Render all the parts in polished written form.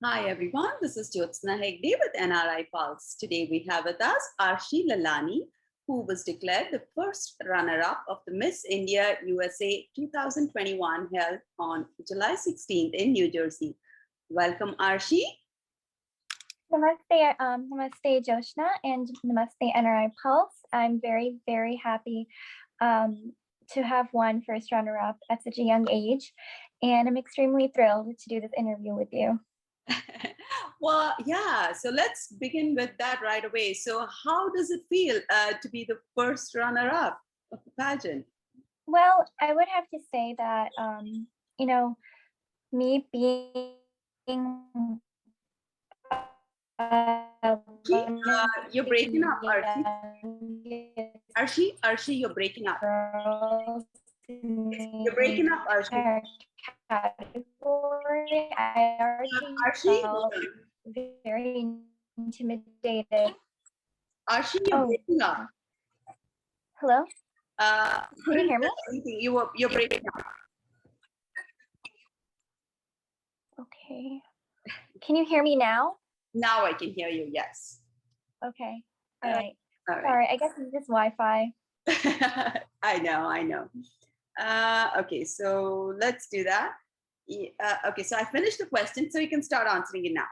Hi everyone, this is Jyothsna Hegde with NRI Pulse. Today we have with us Arshi Lalani, who was declared the first runner-up of the Miss India USA 2021 held on July 16th in New Jersey. Welcome, Arshi. Namaste, namaste Jyothsna, and namaste NRI Pulse. I'm very, very happy to have won first runner-up at such a young age, and I'm extremely thrilled to do this interview with you. Well, yeah, so let's begin with that right away. So how does it feel to be the first runner-up of the pageant? Well, I would have to say that, me being You're breaking up, Arshi. Arshi, you're breaking up. Girls You're breaking up, Arshi. Category, I already Arshi, felt very intimidated. Arshi, you're breaking up. Hello? Can you hear me? You're breaking up. Okay. Can you hear me now? Now I can hear you, yes. Okay. All right. All right. Sorry, I guess it's just Wi-Fi. I know. Okay, so let's do that. Okay, so I finished the question, so you can start answering it now.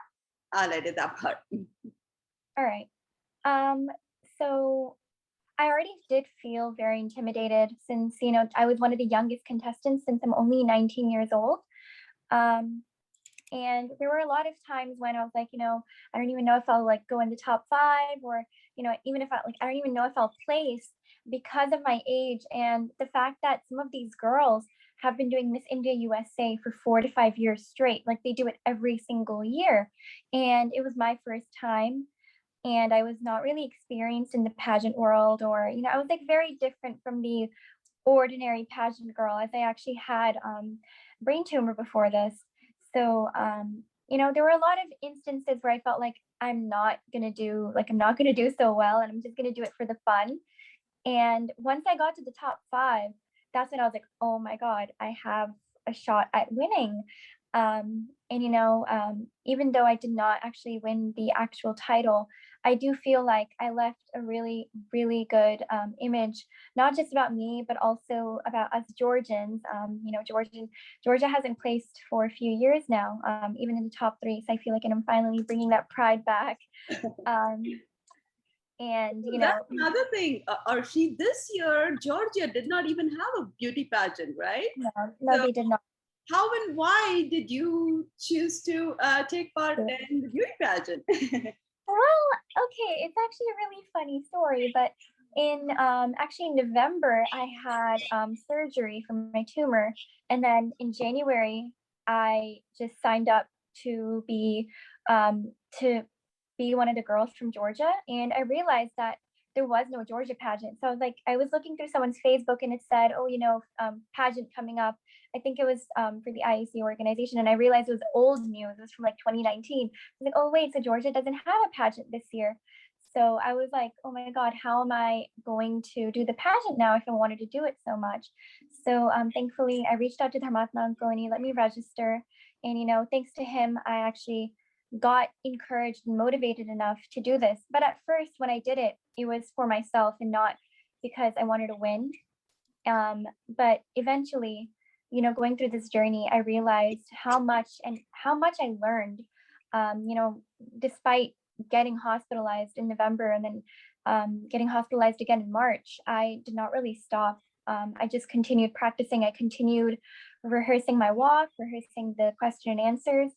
I'll edit that part. All right. So I already did feel very intimidated since, I was one of the youngest contestants since I'm only 19 years old. And there were a lot of times when I was like, I don't even know if I'll like go in the top 5 or, even if I don't even know if I'll place because of my age and the fact that some of these girls have been doing Miss India USA for 4 to 5 years straight. Like they do it every single year. And it was my first time. And I was not really experienced in the pageant world or, I was like very different from the ordinary pageant girl as I actually had brain tumor before this. So, there were a lot of instances where I felt like I'm not gonna do so well and I'm just gonna do it for the fun. And once I got to the top 5, that's when I was like, oh my God, I have a shot at winning. Even though I did not actually win the actual title, I do feel like I left a really, really good image, not just about me, but also about us Georgians. Georgia hasn't placed for a few years now, even in the top 3. So I feel like I'm finally bringing that pride back. And that's another thing, Arshi. This year, Georgia did not even have a beauty pageant, right? No, they did not. How and why did you choose to take part in the beauty pageant? Well, okay, it's actually a really funny story, but in November, I had surgery for my tumor, and then in January, I just signed up to be one of the girls from Georgia, and I realized that there was no Georgia pageant. So I was looking through someone's Facebook, and it said, oh, pageant coming up. I think it was for the IAC organization, and I realized it was old news. It was from like 2019. I was like, oh wait, so Georgia doesn't have a pageant this year. So I was like, oh my God, how am I going to do the pageant now if I wanted to do it so much? So thankfully, I reached out to Dharmatma uncle and he let me register. And thanks to him, I actually got encouraged and motivated enough to do this. But at first, when I did it, it was for myself and not because I wanted to win. But eventually, going through this journey, I realized how much I learned, despite getting hospitalized in November and then getting hospitalized again in March, I did not really stop. I just continued practicing. I continued rehearsing my walk, rehearsing the question and answers,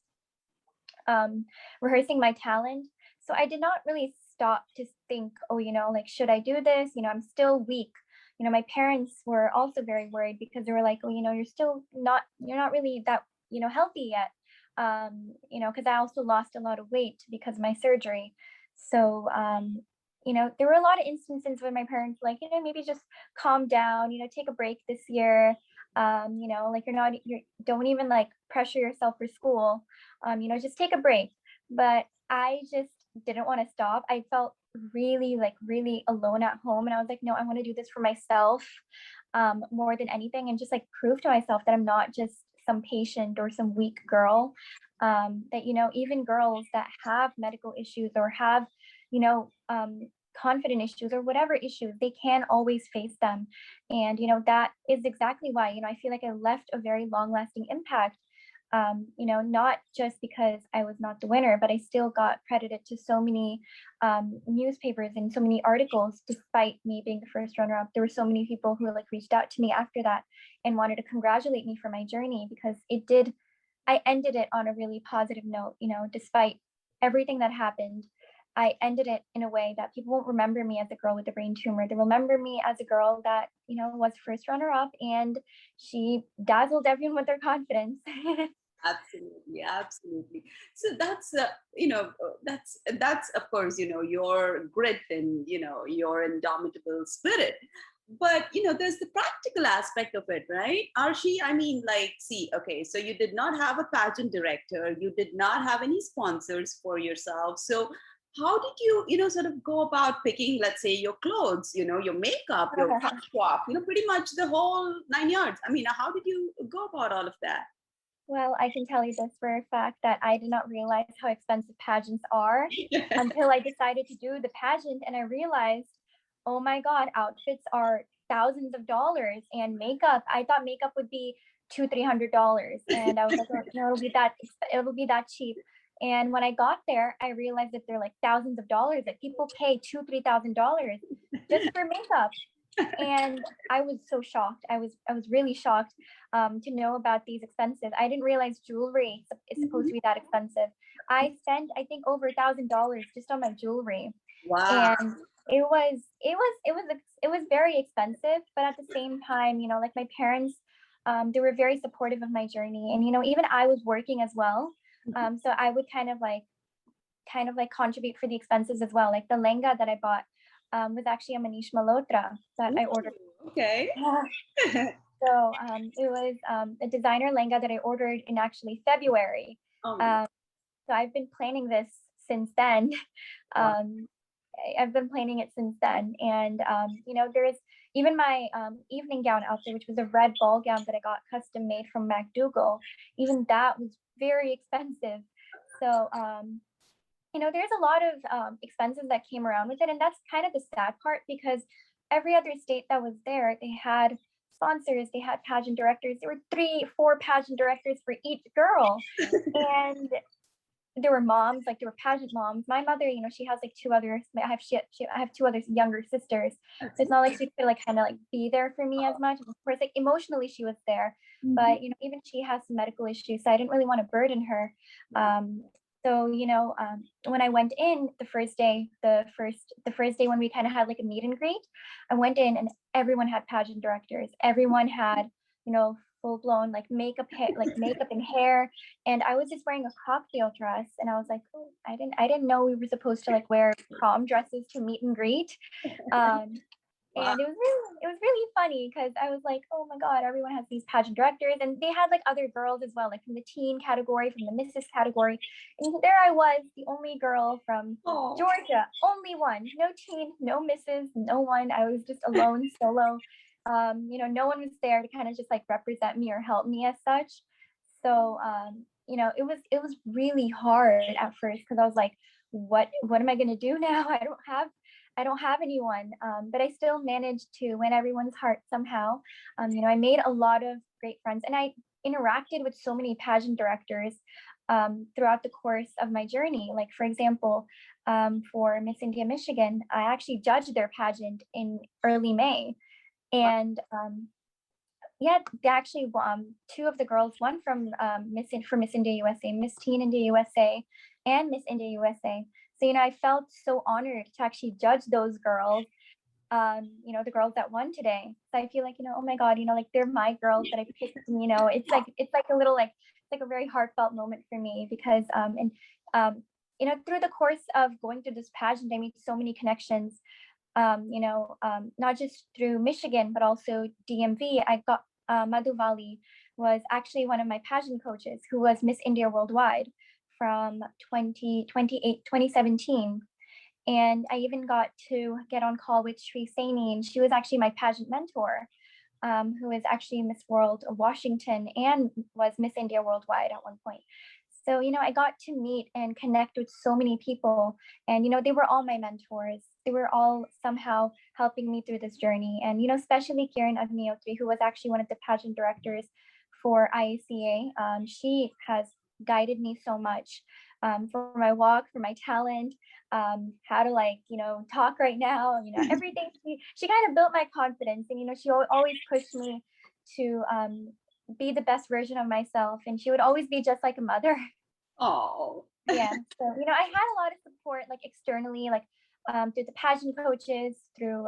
rehearsing my talent. So I did not really stop to think, oh, should I do this? I'm still weak. My parents were also very worried because they were like, oh, you're not really that, healthy yet. Because I also lost a lot of weight because of my surgery. So, there were a lot of instances when my parents were like, maybe just calm down, take a break this year. You don't even like pressure yourself for school, just take a break. But I just didn't want to stop. I felt really alone at home. And I was like, no, I want to do this for myself more than anything and just like prove to myself that I'm not just some patient or some weak girl. That, you know, even girls that have medical issues or have, you know, confident issues or whatever issues, they can always face them. And, you know, that is exactly why, you know, I feel like I left a very long lasting impact. You know, not just because I was not the winner, but I still got credited to so many newspapers and so many articles, despite me being the first runner up. There were so many people who like reached out to me after that and wanted to congratulate me for my journey, because it did, I ended it on a really positive note, you know, despite everything that happened. I ended it in a way that people won't remember me as a girl with a brain tumor. They remember me as a girl that, you know, was first runner up, and she dazzled everyone with her confidence. Absolutely, absolutely. So that's you know that's of course your grit and your indomitable spirit. But there's the practical aspect of it, right, Arshi? I mean, like, see, okay, so you did not have a pageant director, you did not have any sponsors for yourself. So how did you sort of go about picking, let's say, your clothes, your makeup, your catwalk, pretty much the whole 9 yards? I mean, how did you go about all of that? Well, I can tell you this for a fact, that I did not realize how expensive pageants are until I decided to do the pageant, and I realized, oh my God, outfits are thousands of dollars, and makeup, I thought makeup would be $200-300, and I was like, oh, no, it'll be that cheap. And when I got there, I realized that they're like thousands of dollars. Like people pay $2,000-3,000 just for makeup. And I was so shocked. I was really shocked to know about these expenses. I didn't realize jewelry is supposed to be that expensive. I spent, I think, over $1,000 just on my jewelry. Wow. And it was very expensive, but at the same time, like my parents, they were very supportive of my journey. And even I was working as well, so I would kind of like contribute for the expenses as well. Like the lehenga that I bought was actually a Manish Malhotra that I ordered. Okay. So it was a designer lehenga that I ordered in actually February. Oh, so I've been planning this since then. wow. I've been planning it since then. And, there's even my evening gown outfit, which was a red ball gown that I got custom made from MacDougall. Even that was very expensive. So, there's a lot of expenses that came around with it. And that's kind of the sad part, because every other state that was there, they had sponsors, they had pageant directors. There were 3-4 pageant directors for each girl. And there were moms, like there were pageant moms. My mother, she has like two others. I have two other younger sisters. So it's not like she could like kind of like be there for me as much. Of course, like emotionally she was there, but even she has some medical issues, so I didn't really want to burden her. So when I went in the first day when we kind of had like a meet and greet, I went in and everyone had pageant directors. Everyone had full blown like makeup and hair, and I was just wearing a cocktail dress, and I was like, oh, I didn't know we were supposed to like wear prom dresses to meet and greet. Wow. And it was really funny, because I was like, oh my God, everyone has these pageant directors, and they had like other girls as well, like from the teen category, from the Mrs. category. And there I was, the only girl from Georgia, only one, no teen, no Mrs., no one. I was just alone, solo. No one was there to kind of just like represent me or help me as such. So, it was really hard at first, because I was like, what am I gonna do now? I don't have anyone, but I still managed to win everyone's heart somehow. I made a lot of great friends, and I interacted with so many pageant directors throughout the course of my journey. Like, for example, for Miss India Michigan, I actually judged their pageant in early May. And yeah, they actually two of the girls, one from Miss India USA, Miss Teen India USA, and Miss India USA. So I felt so honored to actually judge those girls. The girls that won today. So I feel like oh my God, like they're my girls that I picked. It's like a little it's like a very heartfelt moment for me, because through the course of going through this pageant, I made so many connections. Not just through Michigan, but also DMV. I got Madhu Vali was actually one of my pageant coaches, who was Miss India Worldwide from 2017. And I even got to get on call with Sri Saini, and she was actually my pageant mentor. who is actually Miss World of Washington and was Miss India Worldwide at one point. So, I got to meet and connect with so many people, and, they were all my mentors. They were all somehow helping me through this journey. And, especially Kiran Agnihotri, who was actually one of the pageant directors for IACA. She has guided me so much, for my walk, for my talent, how to talk right now, everything. She kind of built my confidence, and, she always pushed me to, be the best version of myself, and she would always be just like a mother. Oh. Yeah. So, I had a lot of support, like externally, like through the pageant coaches, through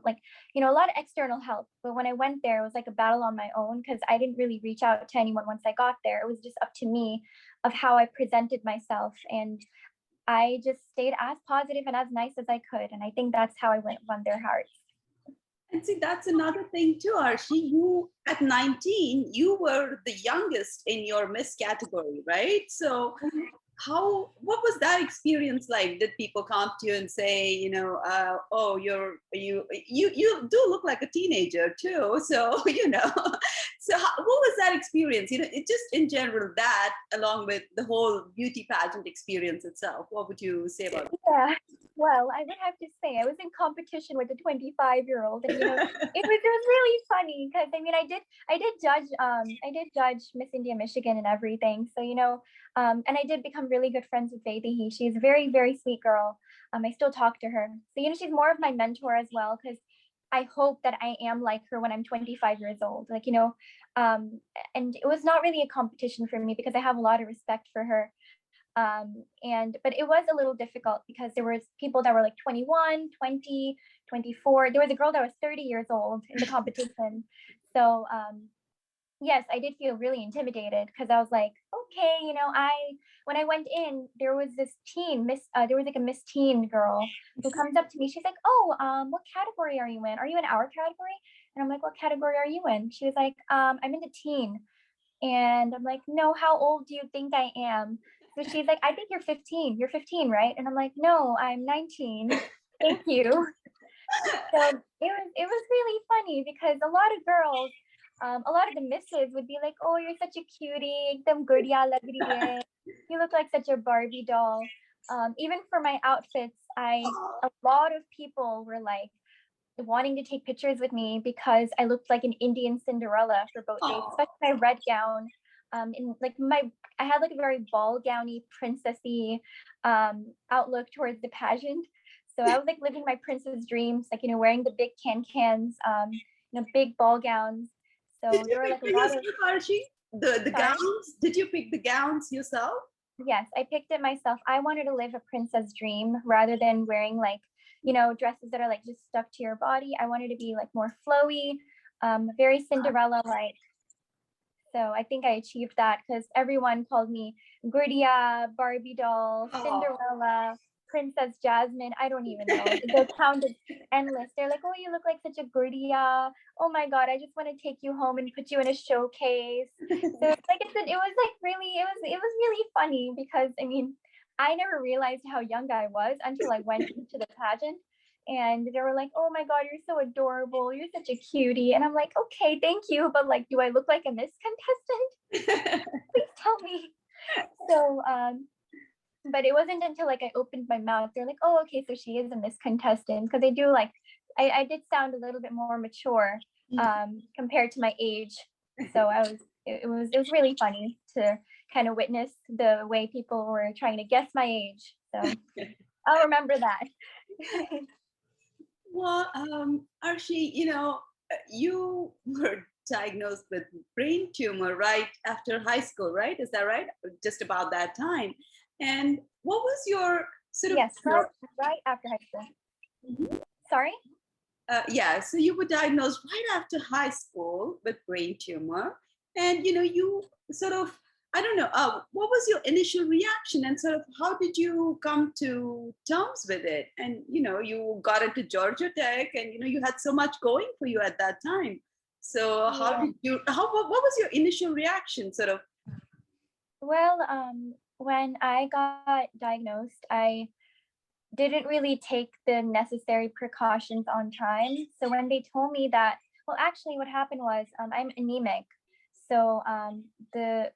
like, a lot of external help. But when I went there, it was like a battle on my own, because I didn't really reach out to anyone once I got there. It was just up to me of how I presented myself. And I just stayed as positive and as nice as I could. And I think that's how I won their hearts. And see, that's another thing too, Arshi. You, at 19, you were the youngest in your Miss category, right? So what was that experience like? Did people come to you and say, oh, you do look like a teenager too. So, so what was that experience? It just in general, that along with the whole beauty pageant experience itself, what would you say about it? Yeah. Well, I would have to say I was in competition with a 25-year-old, and it was really funny, because I did judge Miss India Michigan and everything. So and I did become really good friends with Vaidehi. She's a very, very sweet girl. I still talk to her. So she's more of my mentor as well, because I hope that I am like her when I'm 25 years old. And it was not really a competition for me, because I have a lot of respect for her. But it was a little difficult, because there was people that were like 21, 20, 24. There was a girl that was 30 years old in the competition. So yes, I did feel really intimidated, because I was like, okay, when I went in, there was this there was like a Miss Teen girl who comes up to me. She's like, oh, what category are you in? Are you in our category? And I'm like, what category are you in? She was like, I'm in the teen. And I'm like, no, how old do you think I am? So she's like, I think you're 15. You're 15, right? And I'm like, no, I'm 19. Thank you. So it was really funny, because a lot of girls, a lot of the misses would be like, oh, you're such a cutie, ekdam guriya lag rahi hai. You look like such a Barbie doll. Even for my outfits, a lot of people were like wanting to take pictures with me, because I looked like an Indian Cinderella for both days, especially my red gown. In like I had like a very ball gowny, princessy outlook towards the pageant. So I was like living my princess dreams, like wearing the big cans, big ball gowns. So Did you there were like pick a for lot yourself, of Arshi? The sorry. gowns? Did you pick the gowns yourself? Yes, I picked it myself. I wanted to live a princess dream rather than wearing like, dresses that are like just stuck to your body. I wanted to be like more flowy, very Cinderella like. So I think I achieved that, because everyone called me Gurdia, Barbie doll, Cinderella, Princess Jasmine. I don't even know. The count is endless. They're like, oh, you look like such a Gurdia. Oh my God, I just want to take you home and put you in a showcase. So it's like it was like really, it was really funny, because I never realized how young I was until I went into the pageant. And they were like, oh my God, you're so adorable. You're such a cutie. And I'm like, okay, thank you. But like, do I look like a Miss contestant? Please tell me. So, but it wasn't until like I opened my mouth, they're like, oh, okay, so she is a Miss contestant. Because they do like, I did sound a little bit more mature compared to my age. So it was really funny to kind of witness the way people were trying to guess my age. So I'll remember that. Well, Arshi, you were diagnosed with brain tumor right after high school, right? Is that right? Just about that time. And what was your sort of... Yes, right after high school. Mm-hmm. Sorry? Yeah, so you were diagnosed right after high school with brain tumor. And, you sort of, I don't know, what was your initial reaction, and sort of how did you come to terms with it? And, you got into Georgia Tech, and, you had so much going for you at that time. So what was your initial reaction, sort of? Well, when I got diagnosed, I didn't really take the necessary precautions on time. So when they told me that, well, actually what happened was I'm anemic. So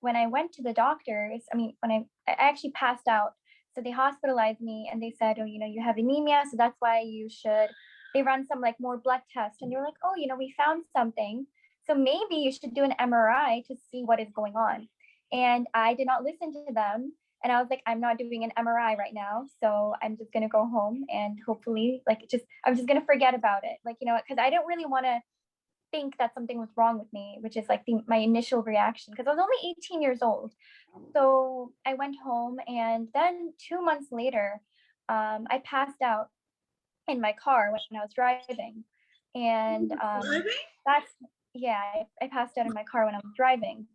when I went to the doctors, I mean, I actually passed out. So they hospitalized me and they said, oh, you have anemia. So that's why they run some like more blood tests. And they were like, oh, we found something. So maybe you should do an MRI to see what is going on. And I did not listen to them. And I was like, I'm not doing an MRI right now. So I'm just going to go home and hopefully I'm just going to forget about it. Like, because I don't really want to think that something was wrong with me, which is like my initial reaction, because I was only 18 years old. So I went home, and then 2 months later, I passed out in my car when I was driving. And that's, yeah, I passed out in my car when I was driving.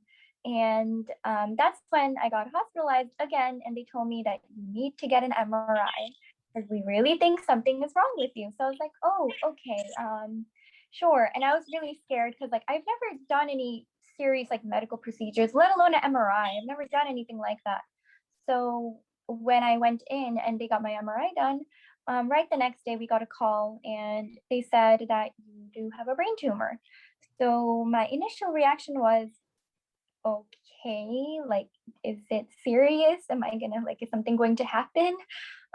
And that's when I got hospitalized again. And they told me that you need to get an MRI because we really think something is wrong with you. So I was like, oh, okay, sure. And I was really scared because like I've never done any serious like medical procedures, let alone an MRI. I've never done anything like that. So when I went in and they got my MRI done, right the next day we got a call and they said that you do have a brain tumor. So my initial reaction was, okay, like, is it serious? Am I gonna like, is something going to happen?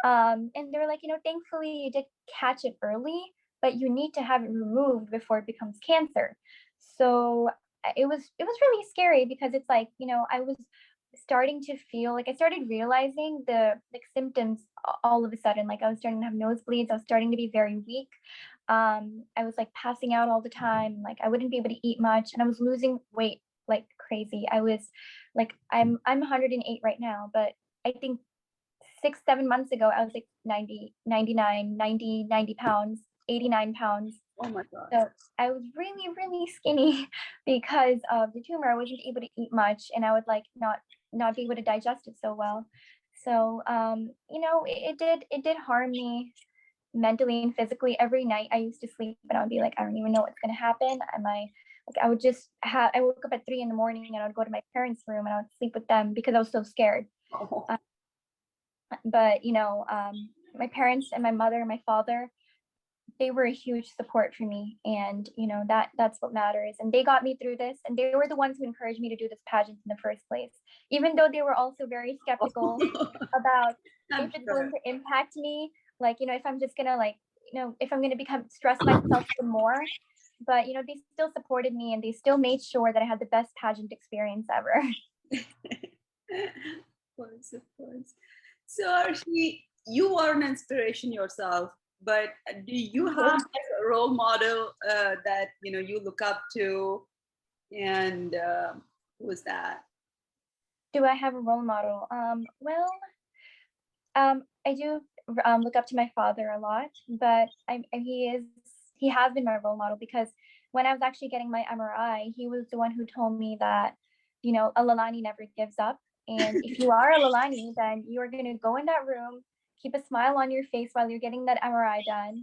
And they're like, thankfully you did catch it early, but you need to have it removed before it becomes cancer. So it was really scary because it's like, I was starting to feel like I started realizing the like symptoms all of a sudden. Like I was starting to have nosebleeds, I was starting to be very weak. I was like passing out all the time, like I wouldn't be able to eat much, and I was losing weight like crazy. I was like, I'm 108 right now, but I think 6 7 months ago I was like 90 99 90 90 pounds, 89 pounds. Oh my God. So I was really really skinny because of the tumor. I wasn't able to eat much, and I would like not be able to digest it so well. So it did harm me mentally and physically. Every night I used to sleep and I would be like, I don't even know what's going to happen. Am I like, I would just I woke up at 3 in the morning and I would go to my parents' room and I would sleep with them because I was so scared. Oh. But my parents and my mother and my father, they were a huge support for me, and that's what matters. And they got me through this, and they were the ones who encouraged me to do this pageant in the first place, even though they were also very skeptical about if it's going to impact me, like if I'm just gonna like if I'm gonna become stress myself some more. But they still supported me, and they still made sure that I had the best pageant experience ever. Of course, of course. So Arshi, you are an inspiration yourself, but do you have like a role model that you look up to, and who is that? Do I have a role model? Well, I do look up to my father a lot, but he has been my role model because when I was actually getting my MRI, he was the one who told me that a Lalani never gives up, and if you are a Lalani, then you are going to go in that room, keep a smile on your face while you're getting that MRI done,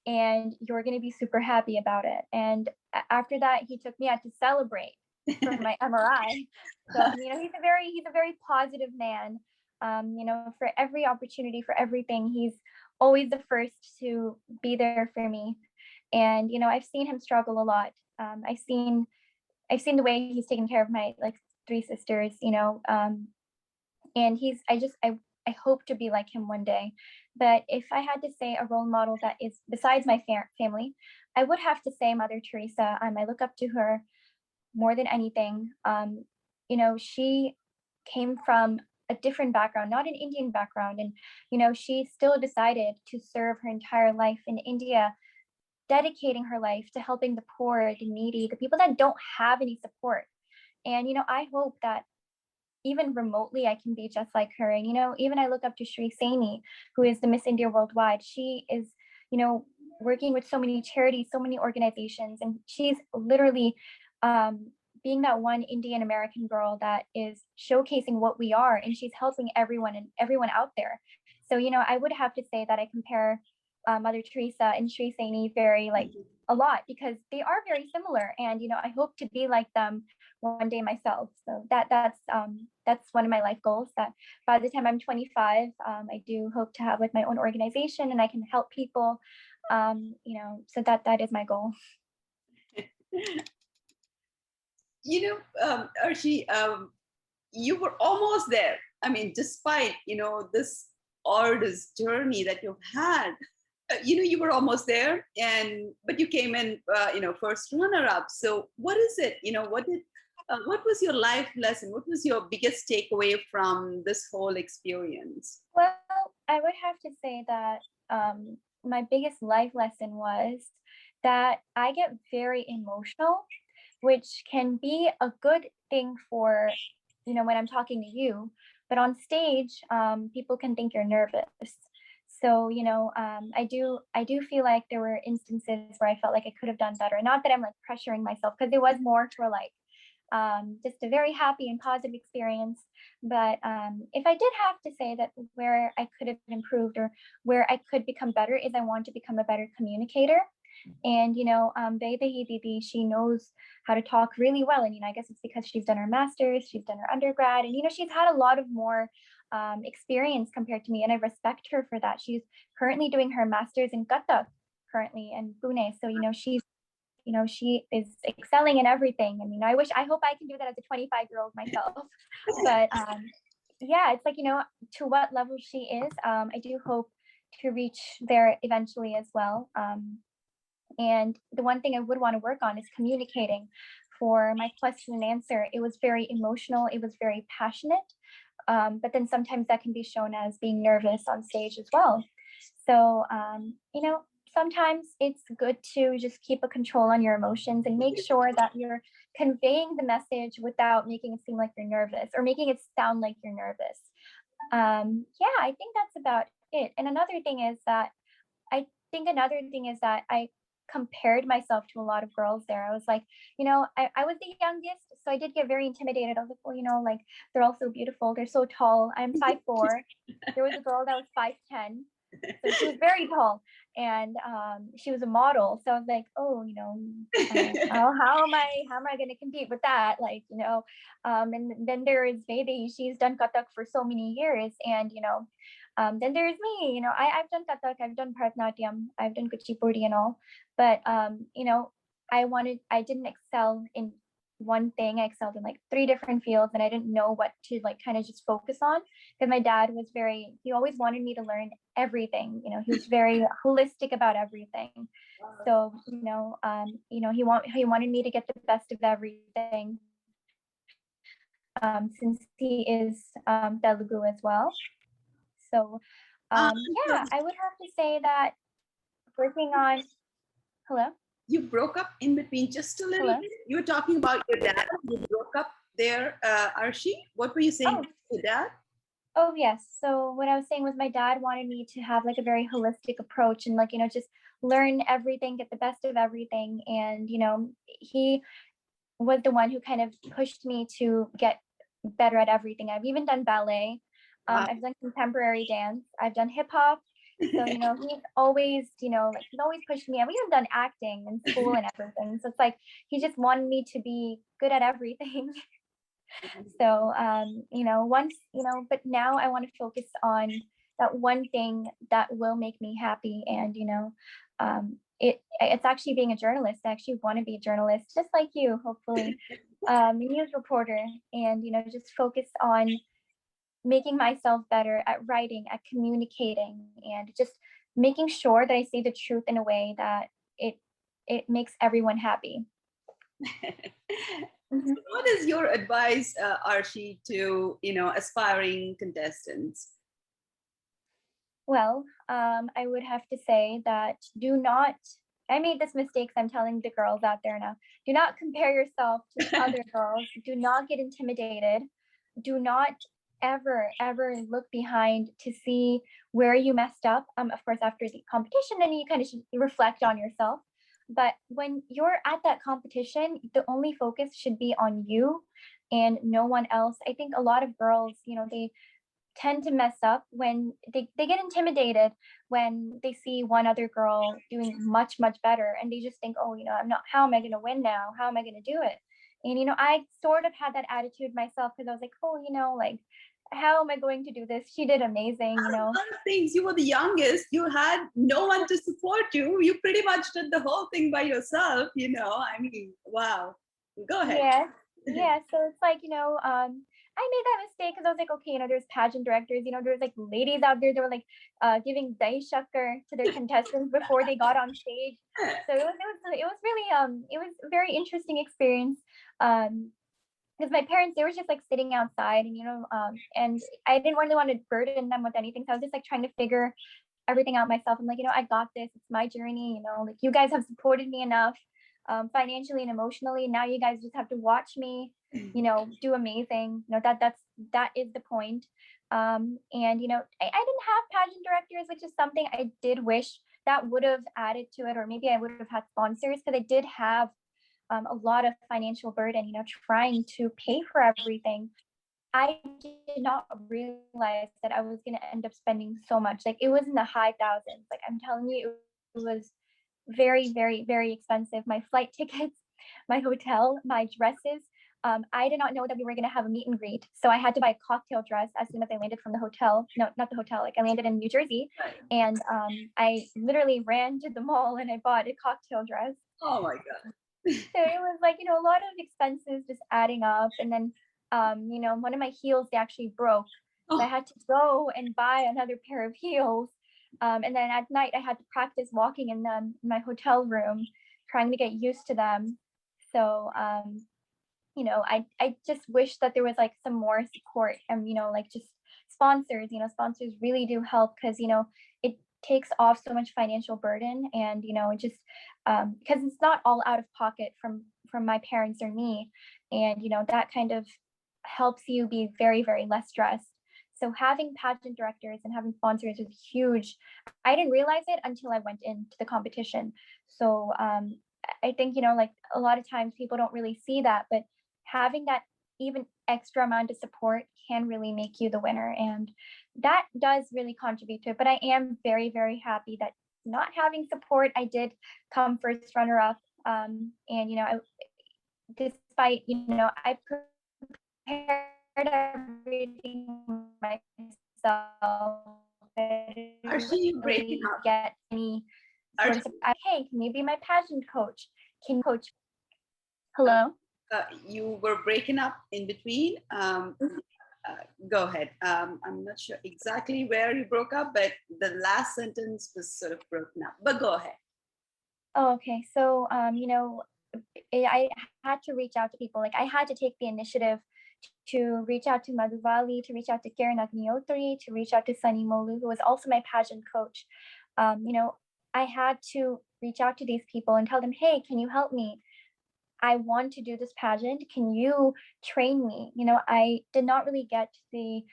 and you're going to be super happy about it. And after that, he took me out to celebrate for my MRI. So he's a very positive man. For every opportunity, for everything, he's always the first to be there for me. And I've seen him struggle a lot. I've seen the way he's taken care of my like three sisters. And I hope to be like him one day. But if I had to say a role model that is besides my family, I would have to say Mother Teresa. I look up to her more than anything. She came from a different background, not an Indian background. And, she still decided to serve her entire life in India, dedicating her life to helping the poor, the needy, the people that don't have any support. And, I hope that even remotely I can be just like her. And, even I look up to Sri Saini, who is the Miss India Worldwide. She is, working with so many charities, so many organizations, and she's literally being that one Indian American girl that is showcasing what we are, and she's helping everyone out there. So, I would have to say that I compare Mother Teresa and Sri Saini very like a lot because they are very similar. And, I hope to be like them one day myself. So that's one of my life goals, that by the time I'm 25, I do hope to have like my own organization and I can help people. So that is my goal. Arshi, you were almost there. I mean, despite, this arduous journey that you've had, you were almost there, but you came in, first runner-up. So what is it? What was your life lesson? What was your biggest takeaway from this whole experience? Well, I would have to say that my biggest life lesson was that I get very emotional, which can be a good thing for, when I'm talking to you, but on stage, people can think you're nervous. So, I do feel like there were instances where I felt like I could have done better. Not that I'm like pressuring myself, because it was more for like just a very happy and positive experience. But if I did have to say that where I could have improved or where I could become better, is I want to become a better communicator. And Hegde, she knows how to talk really well. And I guess it's because she's done her master's, she's done her undergrad, and she's had a lot of more experience compared to me, and I respect her for that. She's currently doing her master's in Kathak currently in Pune. So she is excelling in everything. And I hope I can do that as a 25-year-old myself. But yeah, it's like, to what level she is, I do hope to reach there eventually as well. And the one thing I would want to work on is communicating. For my question and answer, it was very emotional, it was very passionate, but then sometimes that can be shown as being nervous on stage as well. So sometimes it's good to just keep a control on your emotions and make sure that you're conveying the message without making it seem like you're nervous or making it sound like you're nervous. Yeah, I think that's about it. And another thing is that I compared myself to a lot of girls there. I was like, I was the youngest, so I did get very intimidated. I was like, well, like, they're all so beautiful, they're so tall. I'm 5'4". There was a girl that was 5'10". So she was very tall, and she was a model. So I was like, oh, how am I going to compete with that? Like, and then there is Vedi. She's done Kathak for so many years, and then there's me. I've done Kathak, I've done Bharatanatyam, I've done Kuchipudi and all, but I didn't excel in one thing. I excelled in like 3 different fields, and I didn't know what to like kind of just focus on, because my dad was he always wanted me to learn everything. He was very holistic about everything. So he wanted me to get the best of everything, since he is Telugu as well. So yeah, I would have to say that working on hello. You broke up in between just a little bit. You were talking about your dad. You broke up there, Arshi. What were you saying to your dad? Oh, yes. So what I was saying was my dad wanted me to have like a very holistic approach and like, just learn everything, get the best of everything. And, he was the one who kind of pushed me to get better at everything. I've even done ballet. I've done contemporary dance. I've done hip hop. So, he's always, he's always pushed me. I've even done acting in school and everything. So it's like, he just wanted me to be good at everything. So, but now I want to focus on that one thing that will make me happy. And, it's actually being a journalist. I actually want to be a journalist, just like you, hopefully, a news reporter, and, just focus on making myself better at writing, at communicating, and just making sure that I say the truth in a way that it makes everyone happy. So what is your advice, Arshi, to aspiring contestants? Well, I would have to say that I made this mistake, so I'm telling the girls out there now, do not compare yourself to other girls. Do not get intimidated. Do not ever look behind to see where you messed up. Of course, after the competition, then you kind of should reflect on yourself. But when you're at that competition, the only focus should be on you and no one else. I think a lot of girls, they tend to mess up when they get intimidated when they see one other girl doing much better, and they just think, oh, how am I going to win now? How am I going to do it? And, I sort of had that attitude myself because I was like, oh, like, how am I going to do this? She did amazing. One of the things, you were the youngest, you had no one to support you. You pretty much did the whole thing by yourself, I mean, wow. Go ahead. Yeah. Yeah. So it's like, I made that mistake because I was like, okay, there's pageant directors, there's like ladies out there that were like giving dahi shakkar to their contestants before they got on stage. So it was really it was a very interesting experience. Because my parents, they were just like sitting outside and and I didn't really want to burden them with anything. So I was just like trying to figure everything out myself. I'm like, I got this. It's my journey. Like you guys have supported me enough, financially and emotionally. Now you guys just have to watch me, do amazing. That is the point. And I didn't have pageant directors, which is something I did wish that would have added to it, or maybe I would have had sponsors because I did have a lot of financial burden, trying to pay for everything. I did not realize that I was going to end up spending so much. Like it was in the high thousands. Like I'm telling you, it was very, very, very expensive. My flight tickets, my hotel, my dresses. I did not know that we were going to have a meet and greet. So I had to buy a cocktail dress as soon as I landed from the hotel. No, not the hotel. Like I landed in New Jersey, and I literally ran to the mall and I bought a cocktail dress. Oh my God. So it was like, a lot of expenses just adding up. And then, one of my heels, they actually broke. So I had to go and buy another pair of heels. And then at night, I had to practice walking in them in my hotel room, trying to get used to them. So, I just wish that there was like some more support and, like just sponsors, sponsors really do help because, it takes off so much financial burden and, it just, because it's not all out of pocket from my parents or me. And, that kind of helps you be very, very less stressed. So having pageant directors and having sponsors is huge. I didn't realize it until I went into the competition. So I think, like a lot of times people don't really see that, but having that even extra amount of support can really make you the winner. And that does really contribute to it. But I am very, very happy that not having support, I did come first runner up. And, despite, I prepared everything myself. I didn't Arshi, you breaking really up. get any sort of, hey, can you be my pageant coach? Can you coach? Hello? You were breaking up in between. Go ahead. I'm not sure exactly where you broke up, but the last sentence was sort of broken up. But go ahead. Oh, okay. So, I had to reach out to people. Like I had to take the initiative to reach out to Madhuvali, to reach out to Karen Agnihotri, to reach out to Sunny Molu, who was also my pageant coach. I had to reach out to these people and tell them, hey, can you help me? I want to do this pageant. Can you train me? I did not really get the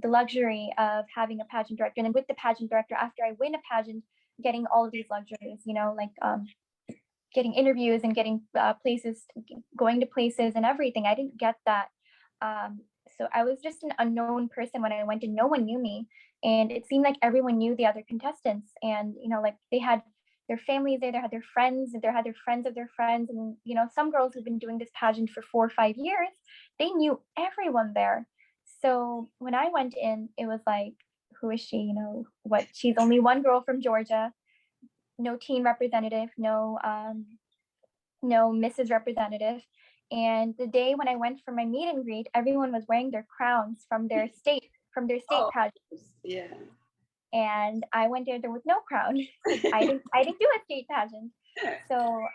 luxury of having a pageant director. And with the pageant director, after I win a pageant, getting all of these luxuries, like getting interviews and getting places, going to places and everything. I didn't get that. So I was just an unknown person when I went and no one knew me. And it seemed like everyone knew the other contestants. And, like they had their families there, they had their friends, they had their friends of their friends. And, some girls who've been doing this pageant for 4 or 5 years, they knew everyone there. So when I went in, it was like, who is she? What? She's only one girl from Georgia, no teen representative, no Mrs. Representative. And the day when I went for my meet and greet, everyone was wearing their crowns from their state pageant. Yeah. And I went there with no crown. I didn't do a state pageant. So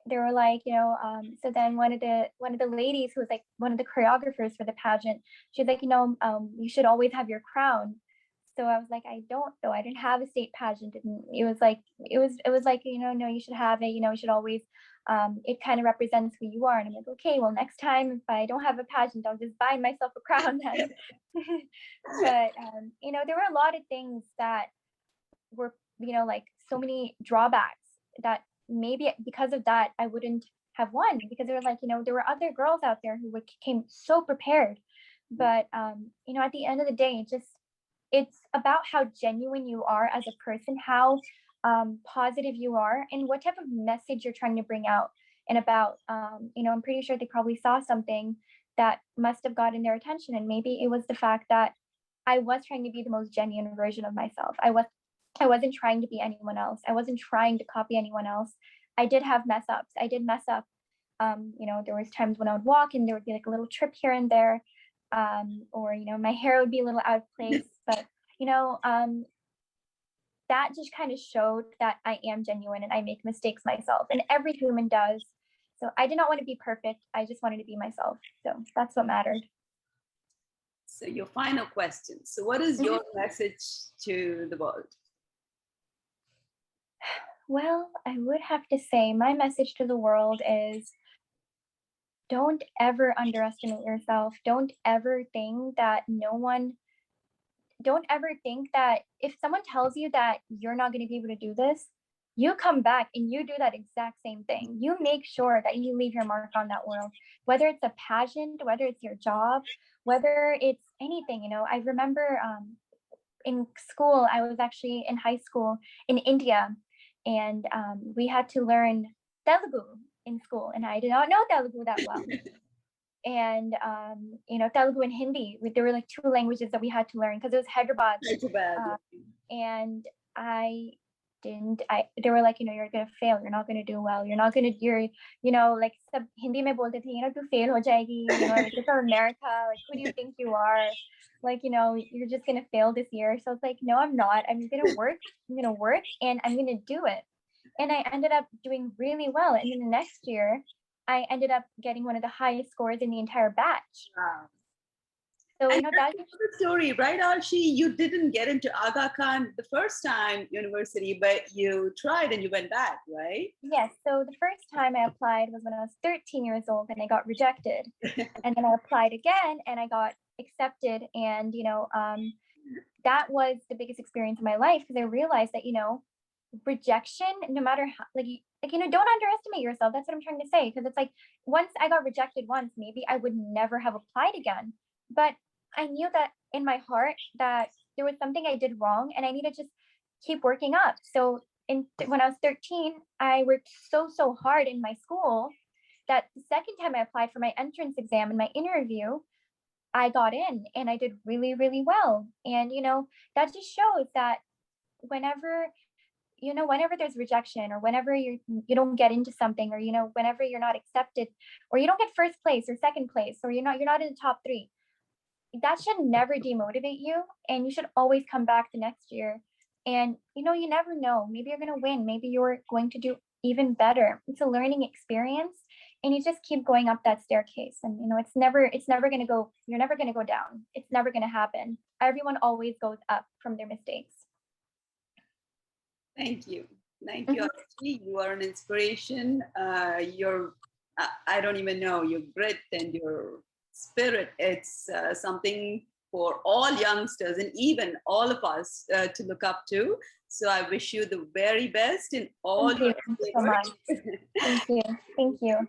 they were like, so then one of the ladies who was like one of the choreographers for the pageant, she's like, you should always have your crown. So I was like, I don't though. I didn't have a state pageant. And it was like, no, you should have it. You should always, it kind of represents who you are. And I'm like, okay, well, next time if I don't have a pageant, I'll just buy myself a crown then. But, there were a lot of things that were, like so many drawbacks that maybe because of that, I wouldn't have won because there were like, there were other girls out there who came so prepared. But, at the end of the day, it's about how genuine you are as a person, how positive you are, and what type of message you're trying to bring out. and about, I'm pretty sure they probably saw something that must have gotten their attention. And maybe it was the fact that I was trying to be the most genuine version of myself. I wasn't trying to be anyone else. I wasn't trying to copy anyone else. I did have mess ups. I did mess up. There was times when I would walk and there would be like a little trip here and there, or my hair would be a little out of place. But that just kind of showed that I am genuine and I make mistakes myself, and every human does. So I did not want to be perfect. I just wanted to be myself. So that's what mattered. So your final question. So what is your message to the world? Well, I would have to say my message to the world is, don't ever underestimate yourself. Don't ever think that if someone tells you that you're not going to be able to do this, you come back and you do that exact same thing. You make sure that you leave your mark on that world, whether it's a pageant, whether it's your job, whether it's anything. I remember in school, I was actually in high school in India, and we had to learn Telugu in school, and I did not know Telugu that well. And Telugu and Hindi, there were like two languages that we had to learn because it was Hyderabad. And they were like, you're gonna fail, you're not gonna do well, like sab Hindi mein bolte the, tu fail ho jayegi, like it's from America, like who do you think you are? Like, you're just gonna fail this year. So it's like, no, I'm not. I'm gonna work, and I'm gonna do it. And I ended up doing really well. And then the next year, I ended up getting one of the highest scores in the entire batch. Wow. So, and that's the story, right, Arshi? You didn't get into Aga Khan the first time university, but you tried and you went back, right? Yes. So the first time I applied was when I was 13 years old and I got rejected. And then I applied again and I got accepted. And, that was the biggest experience of my life, because I realized that, rejection, no matter how, don't underestimate yourself. That's what I'm trying to say. Because it's like, once I got rejected once, maybe I would never have applied again. But I knew that in my heart that there was something I did wrong and I need to just keep working up. So when I was 13, I worked so hard in my school that the second time I applied for my entrance exam and my interview, I got in and I did really, really well. And, that just shows that whenever there's rejection, or whenever you don't get into something, or, whenever you're not accepted, or you don't get first place or second place, or you're not in the top 3, that should never demotivate you. And you should always come back the next year. And, you never know, maybe you're going to win. Maybe you're going to do even better. It's a learning experience. And you just keep going up that staircase. And, it's never going to go, you're never going to go down. It's never going to happen. Everyone always goes up from their mistakes. Thank you. Thank you, Arshi. You are an inspiration. I don't even know, your grit and your spirit. It's something for all youngsters and even all of us to look up to. So I wish you the very best in all your endeavors. Thank you so much. Thank you. Thank you.